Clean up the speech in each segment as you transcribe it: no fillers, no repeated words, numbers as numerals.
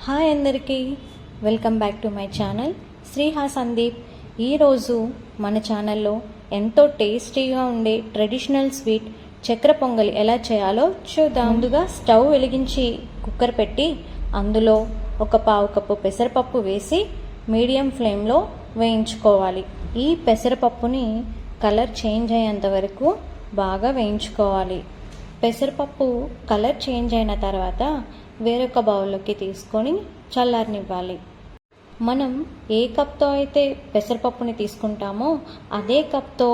Hi అందరికీ, welcome back to my channel Sriha Sandeep. ఈరోజు మన ఛానల్లో ఎంతో టేస్టీగా ఉండే ట్రెడిషనల్ స్వీట్ చక్కెర పొంగలి ఎలా చేయాలో చూద్దాం. ముందుగా స్టవ్ వెలిగించి కుక్కర్ పెట్టి అందులో ఒక పావు కప్పు పెసరపప్పు వేసి మీడియం ఫ్లేమ్లో వేయించుకోవాలి. ఈ పెసరపప్పుని కలర్ చేంజ్ అయ్యేంత వరకు బాగా వేయించుకోవాలి. పెసరపప్పు కలర్ చేంజ్ అయిన తర్వాత వేరొక బౌల్లోకి తీసుకొని చల్లారనివ్వాలి. మనం ఏ కప్తో అయితే పెసరపప్పుని తీసుకుంటామో అదే కప్తో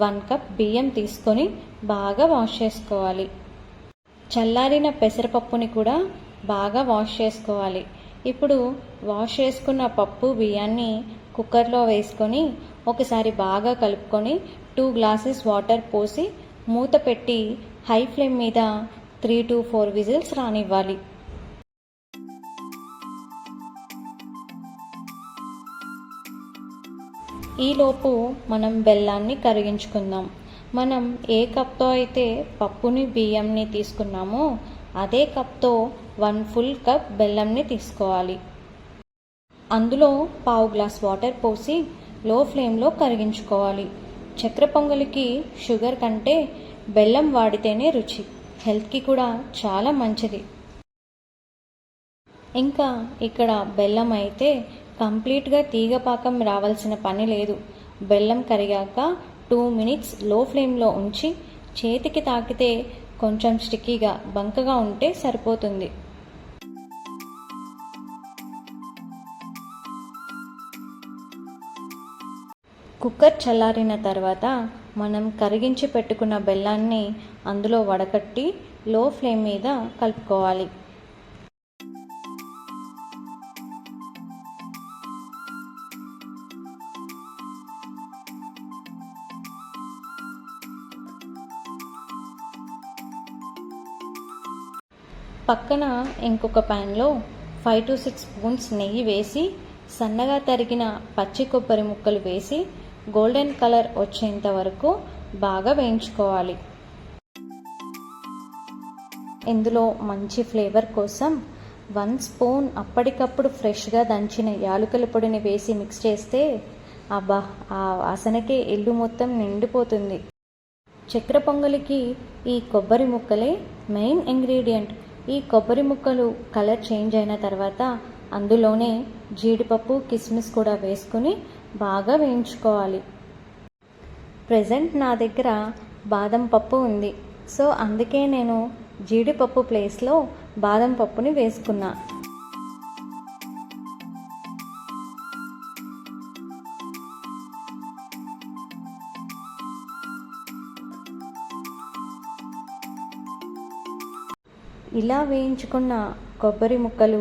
1 కప్ బియ్యం తీసుకొని బాగా వాష్ చేసుకోవాలి. చల్లారిన పెసరపప్పుని కూడా బాగా వాష్ చేసుకోవాలి. ఇప్పుడు వాష్ చేసుకున్న పప్పు బియ్యాన్ని కుక్కర్లో వేసుకొని ఒకసారి బాగా కలుపుకొని 2 గ్లాసెస్ వాటర్ పోసి మూత పెట్టి హై ఫ్లేమ్ మీద 3 to 4 విజిల్స్ రానివ్వాలి. ఈలోపు మనం బెల్లాన్ని కరిగించుకుందాం. మనం ఏ కప్తో అయితే పప్పుని బియ్యంని తీసుకున్నామో అదే కప్తో 1 ఫుల్ కప్ బెల్లంని తీసుకోవాలి. అందులో పావు గ్లాస్ వాటర్ పోసి లో ఫ్లేమ్లో కరిగించుకోవాలి. చక్కెర పొంగలికి షుగర్ కంటే బెల్లం వాడితేనే రుచి, హెల్త్కి కూడా చాలా మంచిది. ఇంకా ఇక్కడ బెల్లం అయితే కంప్లీట్గా తీగపాకం రావాల్సిన పని లేదు. బెల్లం కరిగాక 2 మినిట్స్ లో ఫ్లేమ్లో ఉంచి చేతికి తాకితే కొంచెం స్టిక్కీగా బంకగా ఉంటే సరిపోతుంది. కుక్కర్ చల్లారిన తర్వాత మనం కరిగించి పెట్టుకున్న బెల్లాన్ని అందులో వడకట్టి లో ఫ్లేమ్ మీద కలుపుకోవాలి. పక్కన ఇంకొక ప్యాన్లో 5 to 6 స్పూన్స్ నెయ్యి వేసి సన్నగా తరిగిన పచ్చి కొబ్బరి ముక్కలు వేసి గోల్డెన్ కలర్ వచ్చేంత వరకు బాగా వేయించుకోవాలి. ఇందులో మంచి ఫ్లేవర్ కోసం 1 స్పూన్ అప్పటికప్పుడు ఫ్రెష్గా దంచిన యాలకుల పొడిని వేసి మిక్స్ చేస్తే అబ్బా, ఆ వాసనకే ఇల్లు మొత్తం నిండిపోతుంది. చక్కెర పొంగలికి ఈ కొబ్బరి ముక్కలే మెయిన్ ఇంగ్రీడియంట్. ఈ కొబ్బరి ముక్కలు కలర్ చేంజ్ అయిన తర్వాత అందులోనే జీడిపప్పు, కిస్మిస్ కూడా వేసుకుని బాగా వేయించుకోవాలి. ప్రెజెంట్ నా దగ్గర బాదం పప్పు ఉంది, సో అందుకే నేను జీడిపప్పు ప్లేస్లో బాదం పప్పుని వేసుకున్నా. ఇలా వేయించుకున్న కొబ్బరి ముక్కలు,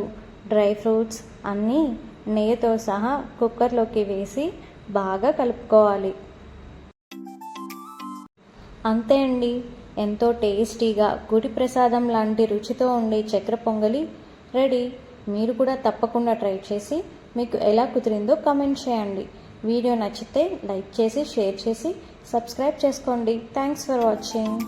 డ్రై ఫ్రూట్స్ అన్నీ నెయ్యితో సహా కుక్కర్లోకి వేసి బాగా కలుపుకోవాలి. అంతే అండి, ఎంతో టేస్టీగా గుడి ప్రసాదం లాంటి రుచితో ఉండే చక్కెర పొంగలి రెడీ. మీరు కూడా తప్పకుండా ట్రై చేసి మీకు ఎలా కుదిరిందో కామెంట్ చేయండి. వీడియో నచ్చితే లైక్ చేసి, షేర్ చేసి, సబ్స్క్రైబ్ చేసుకోండి. Thanks for watching.